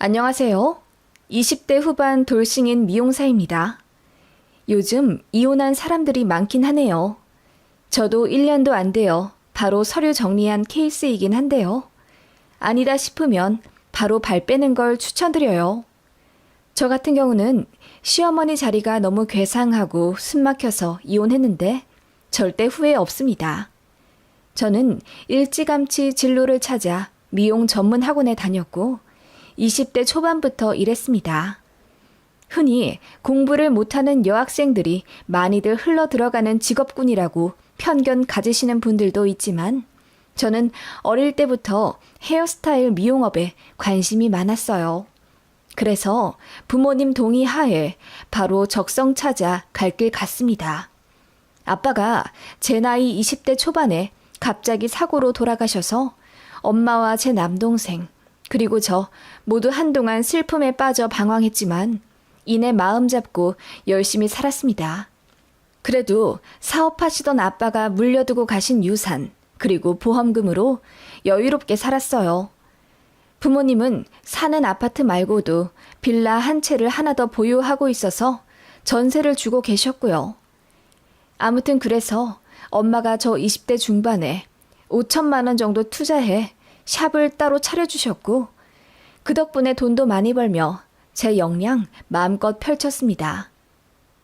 안녕하세요. 20대 후반 돌싱인 미용사입니다. 요즘 이혼한 사람들이 많긴 하네요. 저도 1년도 안 돼요. 바로 서류 정리한 케이스이긴 한데요. 아니다 싶으면 바로 발 빼는 걸 추천드려요. 저 같은 경우는 시어머니 자리가 너무 괴상하고 숨막혀서 이혼했는데 절대 후회 없습니다. 저는 일찌감치 진로를 찾아 미용 전문 학원에 다녔고 20대 초반부터 일했습니다. 흔히 공부를 못하는 여학생들이 많이들 흘러 들어가는 직업군이라고 편견 가지시는 분들도 있지만 저는 어릴 때부터 헤어스타일 미용업에 관심이 많았어요. 그래서 부모님 동의 하에 바로 적성 찾아 갈 길 갔습니다. 아빠가 제 나이 20대 초반에 갑자기 사고로 돌아가셔서 엄마와 제 남동생 그리고 저 모두 한동안 슬픔에 빠져 방황했지만 이내 마음 잡고 열심히 살았습니다. 그래도 사업하시던 아빠가 물려두고 가신 유산 그리고 보험금으로 여유롭게 살았어요. 부모님은 사는 아파트 말고도 빌라 한 채를 하나 더 보유하고 있어서 전세를 주고 계셨고요. 아무튼 그래서 엄마가 저 20대 중반에 5천만 원 정도 투자해 샵을 따로 차려주셨고 그 덕분에 돈도 많이 벌며 제 역량 마음껏 펼쳤습니다.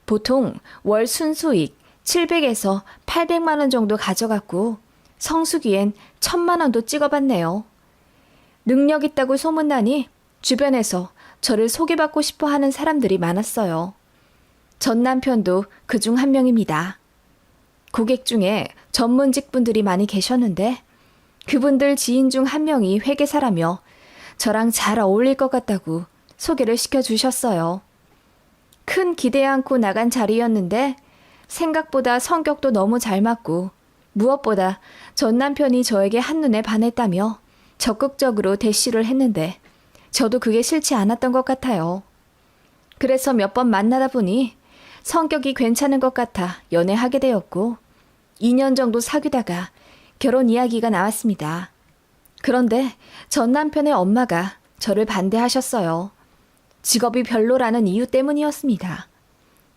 보통 월 순수익 700에서 800만 원 정도 가져갔고 성수기엔 1000만 원도 찍어봤네요. 능력 있다고 소문나니 주변에서 저를 소개받고 싶어 하는 사람들이 많았어요. 전 남편도 그중 한 명입니다. 고객 중에 전문직 분들이 많이 계셨는데 그분들 지인 중 한 명이 회계사라며 저랑 잘 어울릴 것 같다고 소개를 시켜주셨어요. 큰 기대 않고 나간 자리였는데 생각보다 성격도 너무 잘 맞고 무엇보다 전 남편이 저에게 한눈에 반했다며 적극적으로 대시를 했는데 저도 그게 싫지 않았던 것 같아요. 그래서 몇 번 만나다 보니 성격이 괜찮은 것 같아 연애하게 되었고 2년 정도 사귀다가 결혼 이야기가 나왔습니다. 그런데 전 남편의 엄마가 저를 반대하셨어요. 직업이 별로라는 이유 때문이었습니다.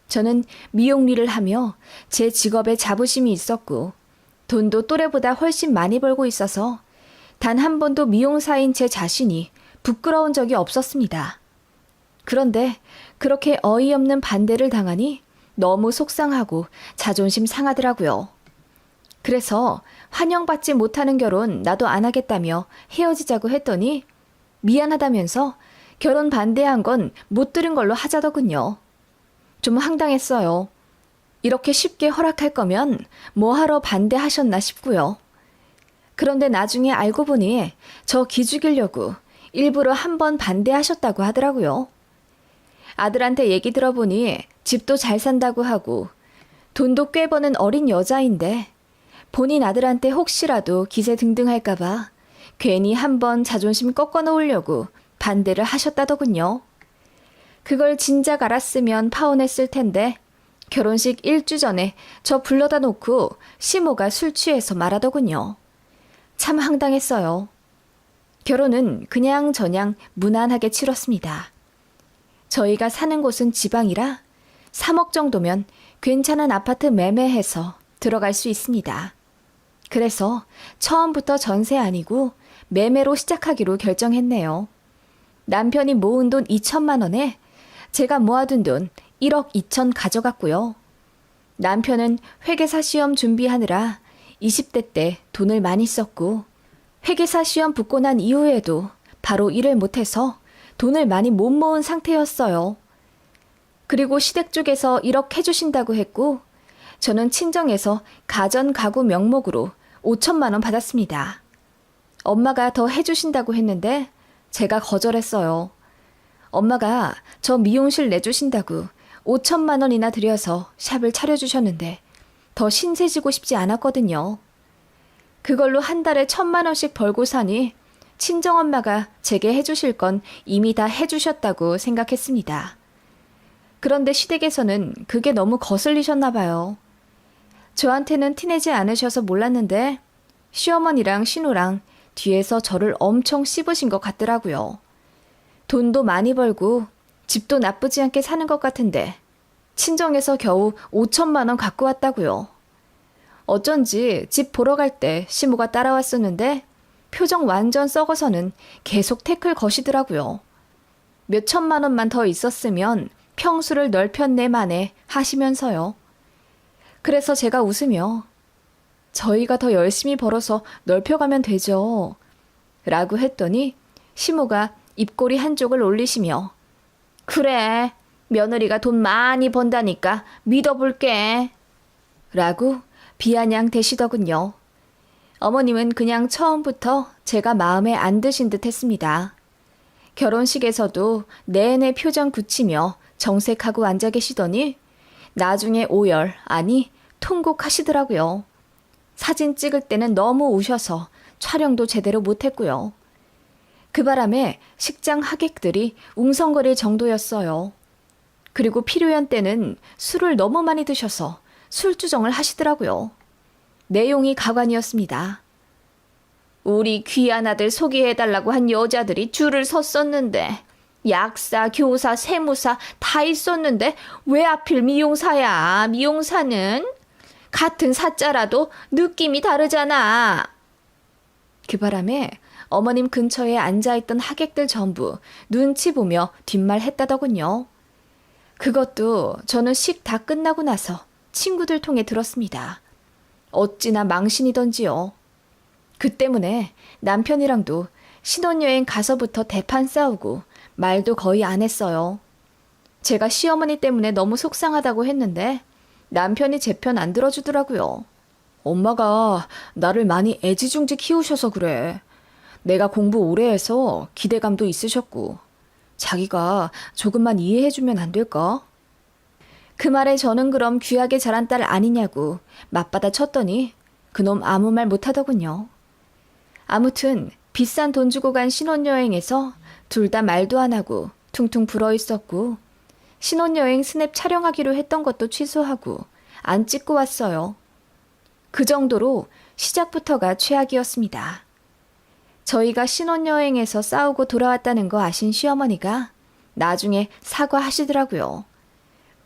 저는 미용 일을 하며 제 직업에 자부심이 있었고 돈도 또래보다 훨씬 많이 벌고 있어서 단 한 번도 미용사인 제 자신이 부끄러운 적이 없었습니다. 그런데 그렇게 어이없는 반대를 당하니 너무 속상하고 자존심 상하더라고요. 그래서 환영받지 못하는 결혼 나도 안 하겠다며 헤어지자고 했더니 미안하다면서 결혼 반대한 건 못 들은 걸로 하자더군요. 좀 황당했어요. 이렇게 쉽게 허락할 거면 뭐하러 반대하셨나 싶고요. 그런데 나중에 알고 보니 저 기죽이려고 일부러 한번 반대하셨다고 하더라고요. 아들한테 얘기 들어보니 집도 잘 산다고 하고 돈도 꽤 버는 어린 여자인데 본인 아들한테 혹시라도 기세 등등할까봐 괜히 한번 자존심 꺾어놓으려고 반대를 하셨다더군요. 그걸 진작 알았으면 파혼했을 텐데 결혼식 1주 전에 저 불러다 놓고 시모가 술 취해서 말하더군요. 참 황당했어요. 결혼은 그냥저냥 무난하게 치렀습니다. 저희가 사는 곳은 지방이라 3억 정도면 괜찮은 아파트 매매해서 들어갈 수 있습니다. 그래서 처음부터 전세 아니고 매매로 시작하기로 결정했네요. 남편이 모은 돈 2천만 원에 제가 모아둔 돈 1억 2천 가져갔고요. 남편은 회계사 시험 준비하느라 20대 때 돈을 많이 썼고 회계사 시험 붙고 난 이후에도 바로 일을 못해서 돈을 많이 못 모은 상태였어요. 그리고 시댁 쪽에서 1억 해주신다고 했고 저는 친정에서 가전 가구 명목으로 5천만 원 받았습니다. 엄마가 더 해주신다고 했는데 제가 거절했어요. 엄마가 저 미용실 내주신다고 5천만 원이나 들여서 샵을 차려주셨는데 더 신세지고 싶지 않았거든요. 그걸로 한 달에 1,000만 원씩 벌고 사니 친정엄마가 제게 해주실 건 이미 다 해주셨다고 생각했습니다. 그런데 시댁에서는 그게 너무 거슬리셨나 봐요. 저한테는 티내지 않으셔서 몰랐는데 시어머니랑 신우랑 뒤에서 저를 엄청 씹으신 것 같더라고요. 돈도 많이 벌고 집도 나쁘지 않게 사는 것 같은데 친정에서 겨우 5천만 원 갖고 왔다고요. 어쩐지 집 보러 갈 때 시모가 따라왔었는데 표정 완전 썩어서는 계속 태클 거시더라고요. 몇 천만 원만 더 있었으면 평수를 넓혔네 마네 하시면서요. 그래서 제가 웃으며 저희가 더 열심히 벌어서 넓혀가면 되죠. 라고 했더니 시모가 입꼬리 한쪽을 올리시며 그래, 며느리가 돈 많이 번다니까 믿어볼게. 라고 비아냥 대시더군요. 어머님은 그냥 처음부터 제가 마음에 안 드신 듯 했습니다. 결혼식에서도 내내 표정 굳히며 정색하고 앉아 계시더니 나중에 오열, 아니 통곡하시더라고요. 사진 찍을 때는 너무 우셔서 촬영도 제대로 못했고요. 그 바람에 식장 하객들이 웅성거릴 정도였어요. 그리고 필요연 때는 술을 너무 많이 드셔서 술주정을 하시더라고요. 내용이 가관이었습니다. 우리 귀한 아들 소개해달라고 한 여자들이 줄을 섰었는데 약사, 교사, 세무사 다 있었는데 왜 하필 미용사야? 미용사는 같은 사자라도 느낌이 다르잖아. 그 바람에 어머님 근처에 앉아있던 하객들 전부 눈치 보며 뒷말했다더군요. 그것도 저는 식 다 끝나고 나서 친구들 통해 들었습니다. 어찌나 망신이던지요. 그 때문에 남편이랑도 신혼여행 가서부터 대판 싸우고 말도 거의 안 했어요. 제가 시어머니 때문에 너무 속상하다고 했는데 남편이 제 편 안 들어주더라고요. 엄마가 나를 많이 애지중지 키우셔서 그래. 내가 공부 오래 해서 기대감도 있으셨고 자기가 조금만 이해해주면 안 될까? 그 말에 저는 그럼 귀하게 자란 딸 아니냐고 맞받아 쳤더니 그놈 아무 말 못하더군요. 아무튼 비싼 돈 주고 간 신혼여행에서 둘 다 말도 안 하고 퉁퉁 불어있었고 신혼여행 스냅 촬영하기로 했던 것도 취소하고 안 찍고 왔어요. 그 정도로 시작부터가 최악이었습니다. 저희가 신혼여행에서 싸우고 돌아왔다는 거 아신 시어머니가 나중에 사과하시더라고요.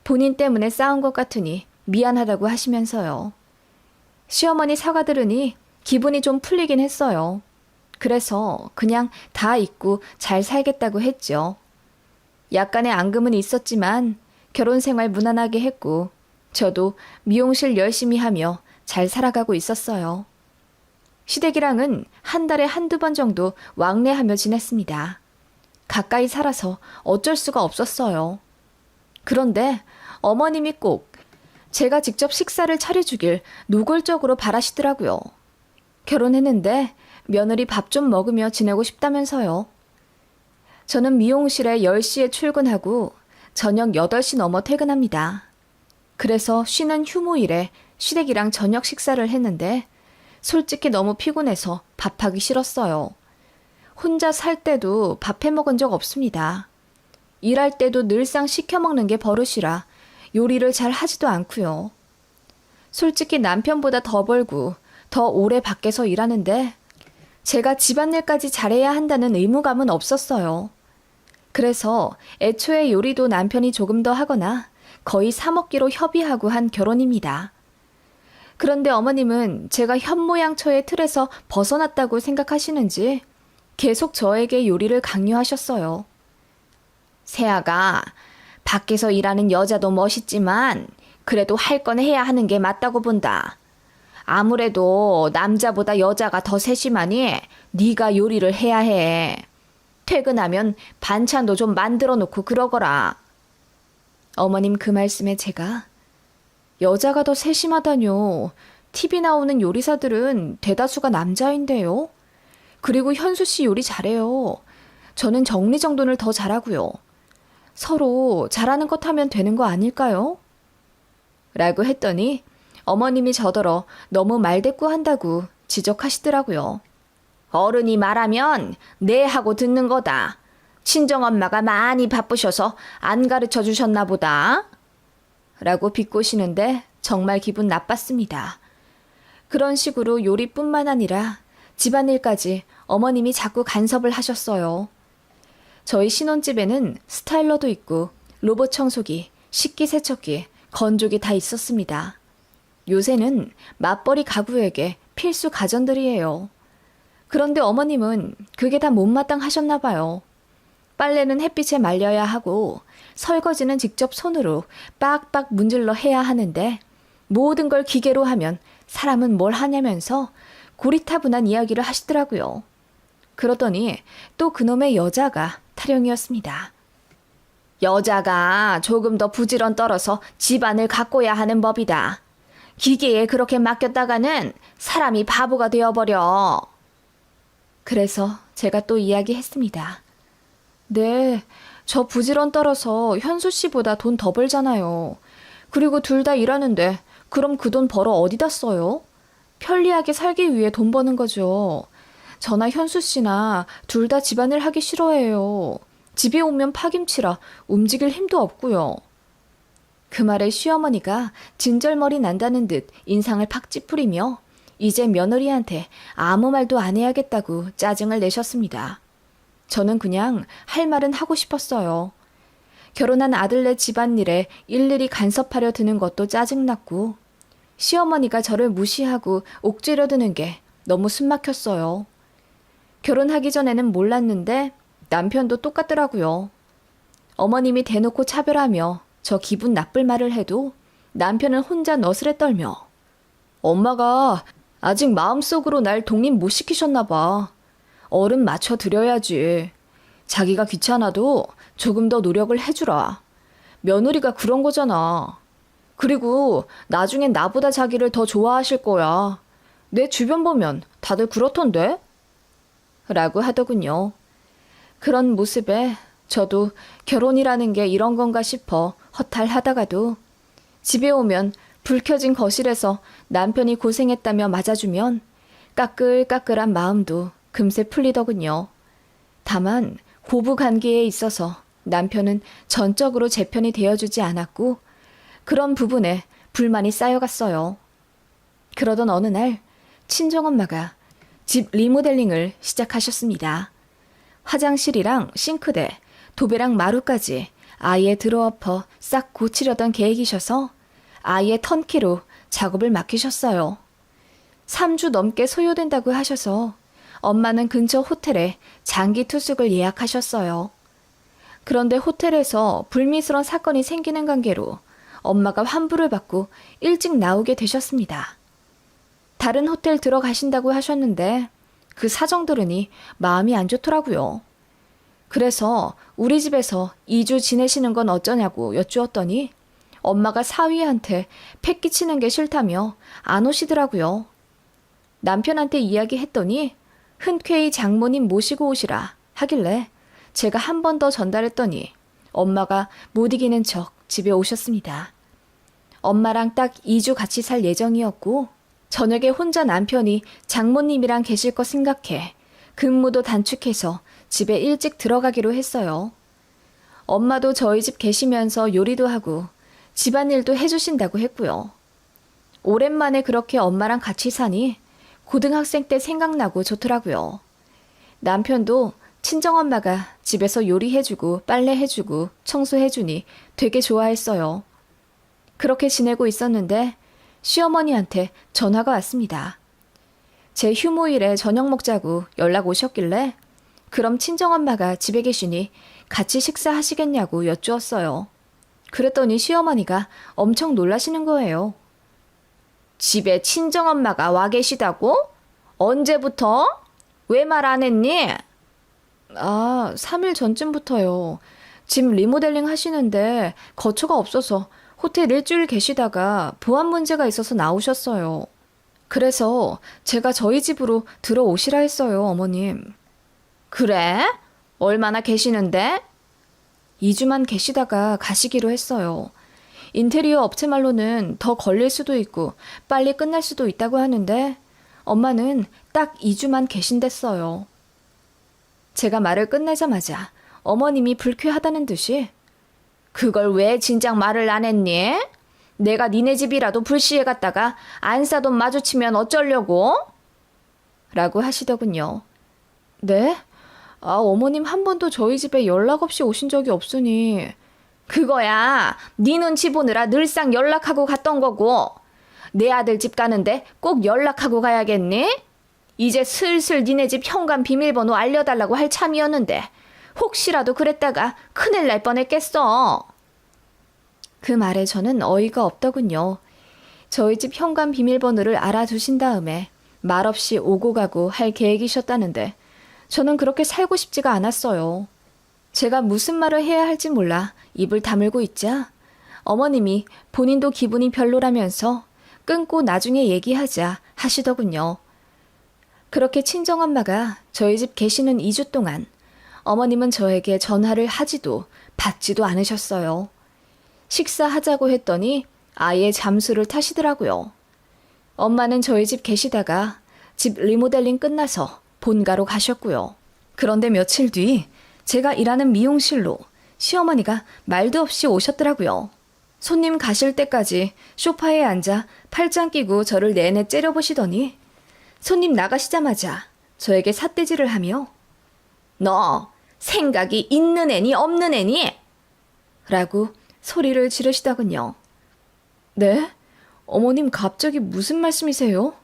본인 때문에 싸운 것 같으니 미안하다고 하시면서요. 시어머니 사과 들으니 기분이 좀 풀리긴 했어요. 그래서 그냥 다 잊고 잘 살겠다고 했죠. 약간의 앙금은 있었지만 결혼 생활 무난하게 했고 저도 미용실 열심히 하며 잘 살아가고 있었어요. 시댁이랑은 한 달에 한두 번 정도 왕래하며 지냈습니다. 가까이 살아서 어쩔 수가 없었어요. 그런데 어머님이 꼭 제가 직접 식사를 차려주길 노골적으로 바라시더라고요. 결혼했는데 며느리 밥 좀 먹으며 지내고 싶다면서요. 저는 미용실에 10시에 출근하고 저녁 8시 넘어 퇴근합니다. 그래서 쉬는 휴무일에 시댁이랑 저녁 식사를 했는데 솔직히 너무 피곤해서 밥하기 싫었어요. 혼자 살 때도 밥 해 먹은 적 없습니다. 일할 때도 늘상 시켜 먹는 게 버릇이라 요리를 잘 하지도 않고요. 솔직히 남편보다 더 벌고 더 오래 밖에서 일하는데 제가 집안일까지 잘해야 한다는 의무감은 없었어요. 그래서 애초에 요리도 남편이 조금 더 하거나 거의 사 먹기로 협의하고 한 결혼입니다. 그런데 어머님은 제가 현모양처의 틀에서 벗어났다고 생각하시는지 계속 저에게 요리를 강요하셨어요. 세아가 밖에서 일하는 여자도 멋있지만 그래도 할 건 해야 하는 게 맞다고 본다. 아무래도 남자보다 여자가 더 세심하니 네가 요리를 해야 해. 퇴근하면 반찬도 좀 만들어 놓고 그러거라. 어머님 그 말씀에 제가 여자가 더 세심하다뇨. TV 나오는 요리사들은 대다수가 남자인데요. 그리고 현수 씨 요리 잘해요. 저는 정리정돈을 더 잘하고요. 서로 잘하는 것 하면 되는 거 아닐까요? 라고 했더니 어머님이 저더러 너무 말대꾸한다고 지적하시더라고요. 어른이 말하면 네 하고 듣는 거다. 친정엄마가 많이 바쁘셔서 안 가르쳐 주셨나 보다. 라고 비꼬시는데 정말 기분 나빴습니다. 그런 식으로 요리뿐만 아니라 집안일까지 어머님이 자꾸 간섭을 하셨어요. 저희 신혼집에는 스타일러도 있고 로봇 청소기, 식기세척기, 건조기 다 있었습니다. 요새는 맞벌이 가구에게 필수 가전들이에요. 그런데 어머님은 그게 다 못마땅하셨나 봐요. 빨래는 햇빛에 말려야 하고 설거지는 직접 손으로 빡빡 문질러 해야 하는데 모든 걸 기계로 하면 사람은 뭘 하냐면서 고리타분한 이야기를 하시더라고요. 그러더니 또 그놈의 여자가 타령이었습니다. 여자가 조금 더 부지런 떨어서 집안을 가꿔야 하는 법이다. 기계에 그렇게 맡겼다가는 사람이 바보가 되어버려. 그래서 제가 또 이야기했습니다. 네, 저 부지런 떨어서 현수 씨보다 돈 더 벌잖아요. 그리고 둘 다 일하는데 그럼 그 돈 벌어 어디다 써요? 편리하게 살기 위해 돈 버는 거죠. 저나 현수 씨나 둘 다 집안일 하기 싫어해요. 집에 오면 파김치라 움직일 힘도 없고요. 그 말에 시어머니가 진절머리 난다는 듯 인상을 팍 찌푸리며 이제 며느리한테 아무 말도 안 해야겠다고 짜증을 내셨습니다. 저는 그냥 할 말은 하고 싶었어요. 결혼한 아들네 집안일에 일일이 간섭하려 드는 것도 짜증났고 시어머니가 저를 무시하고 옥죄려 드는 게 너무 숨막혔어요. 결혼하기 전에는 몰랐는데 남편도 똑같더라고요. 어머님이 대놓고 차별하며 저 기분 나쁠 말을 해도 남편은 혼자 너스레 떨며 엄마가 아직 마음속으로 날 독립 못 시키셨나 봐. 어른 맞춰드려야지. 자기가 귀찮아도 조금 더 노력을 해주라. 며느리가 그런 거잖아. 그리고 나중엔 나보다 자기를 더 좋아하실 거야. 내 주변 보면 다들 그렇던데? 라고 하더군요. 그런 모습에 저도 결혼이라는 게 이런 건가 싶어 허탈하다가도 집에 오면 불 켜진 거실에서 남편이 고생했다며 맞아주면 까끌까끌한 마음도 금세 풀리더군요. 다만 고부관계에 있어서 남편은 전적으로 제 편이 되어주지 않았고 그런 부분에 불만이 쌓여갔어요. 그러던 어느 날 친정엄마가 집 리모델링을 시작하셨습니다. 화장실이랑 싱크대, 도배랑 마루까지 아예 들어엎어 싹 고치려던 계획이셔서 아예 턴키로 작업을 맡기셨어요. 3주 넘게 소요된다고 하셔서 엄마는 근처 호텔에 장기 투숙을 예약하셨어요. 그런데 호텔에서 불미스러운 사건이 생기는 관계로 엄마가 환불을 받고 일찍 나오게 되셨습니다. 다른 호텔 들어가신다고 하셨는데 그 사정 들으니 마음이 안 좋더라고요. 그래서 우리 집에서 2주 지내시는 건 어쩌냐고 여쭈었더니 엄마가 사위한테 패 끼치는 게 싫다며 안 오시더라고요. 남편한테 이야기했더니 흔쾌히 장모님 모시고 오시라 하길래 제가 한 번 더 전달했더니 엄마가 못 이기는 척 집에 오셨습니다. 엄마랑 딱 2주 같이 살 예정이었고 저녁에 혼자 남편이 장모님이랑 계실 거 생각해 근무도 단축해서 집에 일찍 들어가기로 했어요. 엄마도 저희 집 계시면서 요리도 하고 집안일도 해주신다고 했고요. 오랜만에 그렇게 엄마랑 같이 사니 고등학생 때 생각나고 좋더라고요. 남편도 친정엄마가 집에서 요리해주고 빨래해주고 청소해주니 되게 좋아했어요. 그렇게 지내고 있었는데 시어머니한테 전화가 왔습니다. 제 휴무일에 저녁 먹자고 연락 오셨길래 그럼 친정엄마가 집에 계시니 같이 식사하시겠냐고 여쭈었어요. 그랬더니 시어머니가 엄청 놀라시는 거예요. 집에 친정엄마가 와 계시다고? 언제부터? 왜 말 안 했니? 3일 전쯤부터요. 집 리모델링 하시는데 거처가 없어서 호텔 일주일 계시다가 보안 문제가 있어서 나오셨어요. 그래서 제가 저희 집으로 들어오시라 했어요, 어머님. 그래? 얼마나 계시는데? 2주만 계시다가 가시기로 했어요. 인테리어 업체 말로는 더 걸릴 수도 있고 빨리 끝날 수도 있다고 하는데 엄마는 딱 2주만 계신댔어요. 제가 말을 끝내자마자 어머님이 불쾌하다는 듯이 그걸 왜 진작 말을 안 했니? 내가 니네 집이라도 불시에 갔다가 안사돈 마주치면 어쩌려고? 라고 하시더군요. 네? 어머님 한 번도 저희 집에 연락 없이 오신 적이 없으니. 그거야, 네 눈치 보느라 늘상 연락하고 갔던 거고. 내 아들 집 가는데 꼭 연락하고 가야겠니? 이제 슬슬 니네 집 현관 비밀번호 알려달라고 할 참이었는데 혹시라도 그랬다가 큰일 날 뻔했겠어. 그 말에 저는 어이가 없더군요. 저희 집 현관 비밀번호를 알아두신 다음에 말없이 오고 가고 할 계획이셨다는데 저는 그렇게 살고 싶지가 않았어요. 제가 무슨 말을 해야 할지 몰라 입을 다물고 있자 어머님이 본인도 기분이 별로라면서 끊고 나중에 얘기하자 하시더군요. 그렇게 친정엄마가 저희 집 계시는 2주 동안 어머님은 저에게 전화를 하지도 받지도 않으셨어요. 식사하자고 했더니 아예 잠수를 타시더라고요. 엄마는 저희 집 계시다가 집 리모델링 끝나서 본가로 가셨고요. 그런데 며칠 뒤 제가 일하는 미용실로 시어머니가 말도 없이 오셨더라고요. 손님 가실 때까지 소파에 앉아 팔짱 끼고 저를 내내 째려보시더니 손님 나가시자마자 저에게 삿대질을 하며 너 생각이 있는 애니 없는 애니? 라고 소리를 지르시더군요. 네? 어머님 갑자기 무슨 말씀이세요?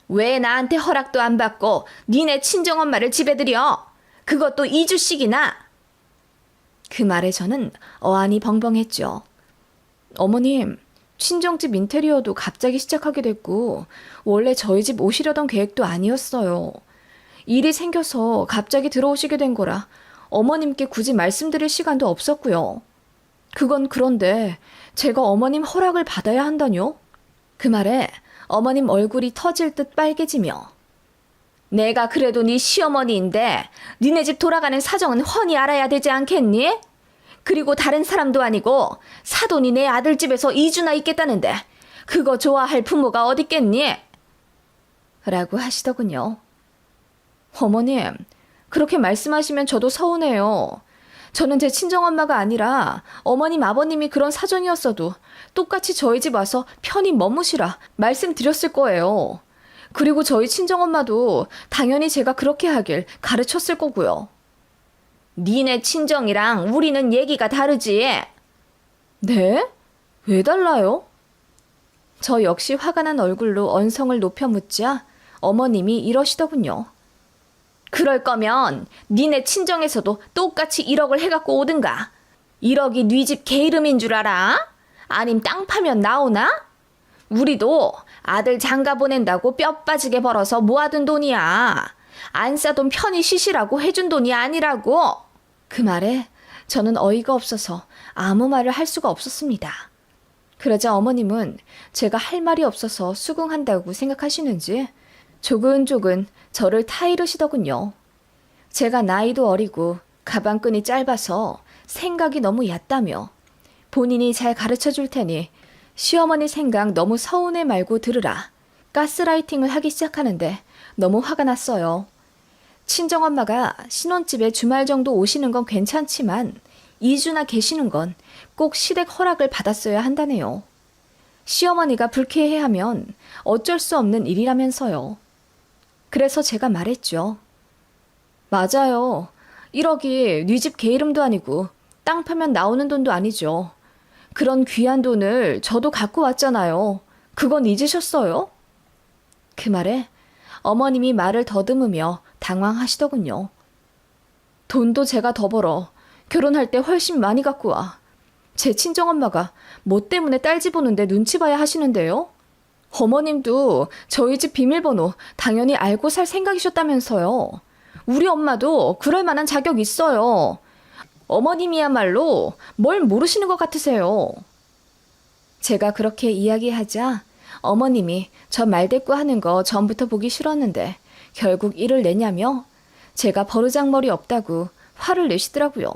왜 나한테 허락도 안 받고 니네 친정엄마를 집에 들여? 그것도 2주씩이나? 그 말에 저는 어안이 벙벙했죠. 어머님, 친정집 인테리어도 갑자기 시작하게 됐고 원래 저희 집 오시려던 계획도 아니었어요. 일이 생겨서 갑자기 들어오시게 된 거라 어머님께 굳이 말씀드릴 시간도 없었고요. 그건 그런데 제가 어머님 허락을 받아야 한다뇨? 그 말에 어머님 얼굴이 터질 듯 빨개지며 내가 그래도 네 시어머니인데 니네 집 돌아가는 사정은 훤히 알아야 되지 않겠니? 그리고 다른 사람도 아니고 사돈이 내 아들 집에서 2주나 있겠다는데 그거 좋아할 부모가 어딨겠니? 라고 하시더군요. 어머님, 그렇게 말씀하시면 저도 서운해요. 저는 제 친정엄마가 아니라 어머님 아버님이 그런 사정이었어도 똑같이 저희 집 와서 편히 머무시라 말씀드렸을 거예요. 그리고 저희 친정엄마도 당연히 제가 그렇게 하길 가르쳤을 거고요. 니네 친정이랑 우리는 얘기가 다르지? 네? 왜 달라요? 저 역시 화가 난 얼굴로 언성을 높여 묻자 어머님이 이러시더군요. 그럴 거면 니네 친정에서도 똑같이 1억을 해갖고 오든가. 1억이 네 집 개 이름인 줄 알아? 아님 땅 파면 나오나? 우리도 아들 장가 보낸다고 뼈 빠지게 벌어서 모아둔 돈이야. 안 싸돈 편히 쉬시라고 해준 돈이 아니라고. 그 말에 저는 어이가 없어서 아무 말을 할 수가 없었습니다. 그러자 어머님은 제가 할 말이 없어서 수긍한다고 생각하시는지 조근조근 저를 타이르시더군요. 제가 나이도 어리고 가방끈이 짧아서 생각이 너무 얕다며 본인이 잘 가르쳐 줄 테니 시어머니 생각 너무 서운해 말고 들으라. 가스라이팅을 하기 시작하는데 너무 화가 났어요. 친정엄마가 신혼집에 주말 정도 오시는 건 괜찮지만 2주나 계시는 건 꼭 시댁 허락을 받았어야 한다네요. 시어머니가 불쾌해하면 어쩔 수 없는 일이라면서요. 그래서 제가 말했죠. 맞아요. 1억이 네 집 개 이름도 아니고 땅 파면 나오는 돈도 아니죠. 그런 귀한 돈을 저도 갖고 왔잖아요. 그건 잊으셨어요? 그 말에 어머님이 말을 더듬으며 당황하시더군요. 돈도 제가 더 벌어. 결혼할 때 훨씬 많이 갖고 와. 제 친정엄마가 뭐 때문에 딸 집 오는데 눈치 봐야 하시는데요? 어머님도 저희 집 비밀번호 당연히 알고 살 생각이셨다면서요. 우리 엄마도 그럴 만한 자격 있어요. 어머님이야말로 뭘 모르시는 것 같으세요. 제가 그렇게 이야기하자 어머님이 저 말대꾸하는 거 전부터 보기 싫었는데 결국 일을 내냐며 제가 버르장머리 없다고 화를 내시더라고요.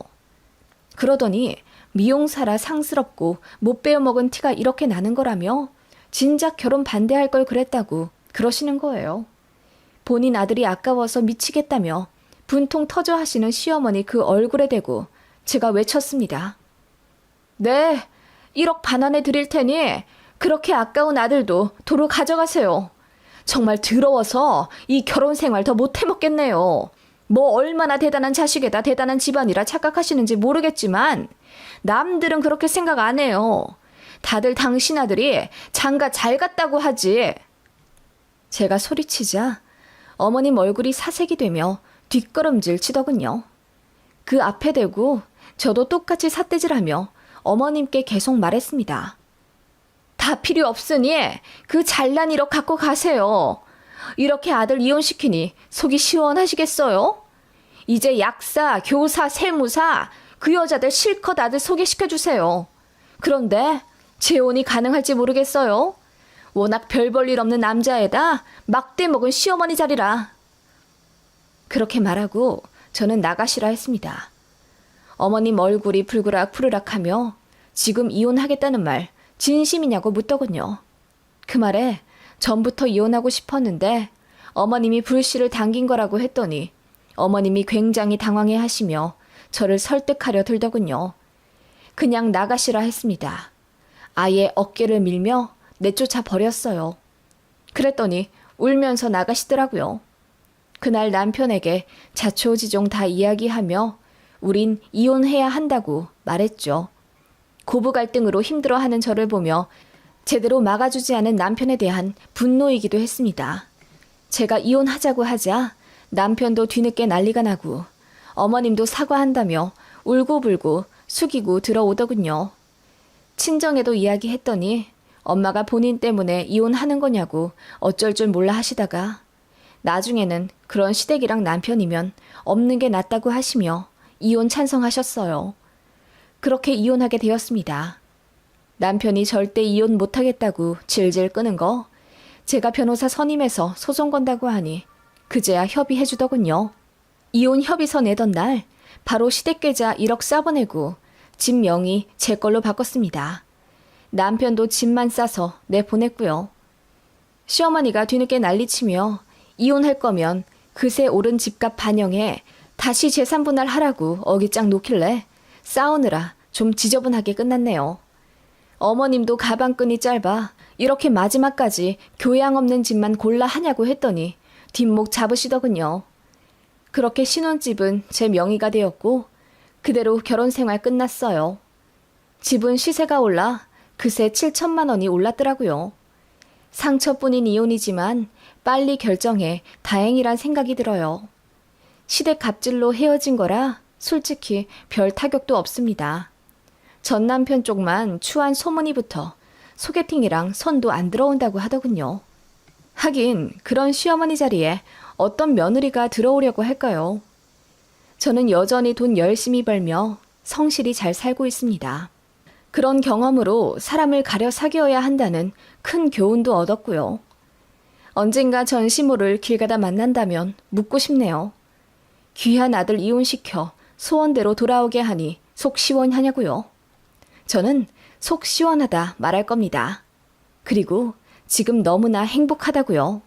그러더니 미용사라 상스럽고 못 배워먹은 티가 이렇게 나는 거라며 진작 결혼 반대할 걸 그랬다고 그러시는 거예요. 본인 아들이 아까워서 미치겠다며 분통 터져 하시는 시어머니 그 얼굴에 대고 제가 외쳤습니다. 네, 1억 반 안에 드릴 테니 그렇게 아까운 아들도 도로 가져가세요. 정말 더러워서 이 결혼 생활 더 못 해먹겠네요. 뭐 얼마나 대단한 자식에다 대단한 집안이라 착각하시는지 모르겠지만 남들은 그렇게 생각 안 해요. 다들 당신 아들이 장가 잘 갔다고 하지. 제가 소리치자 어머님 얼굴이 사색이 되며 뒷걸음질 치더군요. 그 앞에 대고 저도 똑같이 삿대질하며 어머님께 계속 말했습니다. 다 필요 없으니 그 잘난 1억 갖고 가세요. 이렇게 아들 이혼시키니 속이 시원하시겠어요? 이제 약사, 교사, 세무사 그 여자들 실컷 아들 소개시켜주세요. 그런데 재혼이 가능할지 모르겠어요. 워낙 별 볼 일 없는 남자에다 막대 먹은 시어머니 자리라. 그렇게 말하고 저는 나가시라 했습니다. 어머님 얼굴이 푸르락푸르락하며 지금 이혼하겠다는 말 진심이냐고 묻더군요. 그 말에 전부터 이혼하고 싶었는데 어머님이 불씨를 당긴 거라고 했더니 어머님이 굉장히 당황해 하시며 저를 설득하려 들더군요. 그냥 나가시라 했습니다. 아예 어깨를 밀며 내쫓아 버렸어요. 그랬더니 울면서 나가시더라고요. 그날 남편에게 자초지종 다 이야기하며 우린 이혼해야 한다고 말했죠. 고부 갈등으로 힘들어하는 저를 보며 제대로 막아주지 않은 남편에 대한 분노이기도 했습니다. 제가 이혼하자고 하자 남편도 뒤늦게 난리가 나고 어머님도 사과한다며 울고불고 숙이고 들어오더군요. 친정에도 이야기했더니 엄마가 본인 때문에 이혼하는 거냐고 어쩔 줄 몰라 하시다가 나중에는 그런 시댁이랑 남편이면 없는 게 낫다고 하시며 이혼 찬성하셨어요. 그렇게 이혼하게 되었습니다. 남편이 절대 이혼 못하겠다고 질질 끄는 거 제가 변호사 선임해서 소송 건다고 하니 그제야 협의해주더군요. 이혼 협의서 내던 날 바로 시댁계좌 1억 싸보내고 집 명의 제 걸로 바꿨습니다. 남편도 집만 싸서 내보냈고요. 시어머니가 뒤늦게 난리치며 이혼할 거면 그새 오른 집값 반영해 다시 재산 분할하라고 어깃장 놓길래 싸우느라 좀 지저분하게 끝났네요. 어머님도 가방끈이 짧아 이렇게 마지막까지 교양 없는 집만 골라 하냐고 했더니 뒷목 잡으시더군요. 그렇게 신혼집은 제 명의가 되었고 그대로 결혼 생활 끝났어요. 집은 시세가 올라 그새 7천만 원이 올랐더라고요. 상처뿐인 이혼이지만 빨리 결정해 다행이란 생각이 들어요. 시댁 갑질로 헤어진 거라 솔직히 별 타격도 없습니다. 전 남편 쪽만 추한 소문이 붙어 소개팅이랑 손도 안 들어온다고 하더군요. 하긴 그런 시어머니 자리에 어떤 며느리가 들어오려고 할까요? 저는 여전히 돈 열심히 벌며 성실히 잘 살고 있습니다. 그런 경험으로 사람을 가려 사귀어야 한다는 큰 교훈도 얻었고요. 언젠가 전시모를 길 가다 만난다면 묻고 싶네요. 귀한 아들 이혼시켜 소원대로 돌아오게 하니 속 시원하냐고요. 저는 속 시원하다 말할 겁니다. 그리고 지금 너무나 행복하다고요.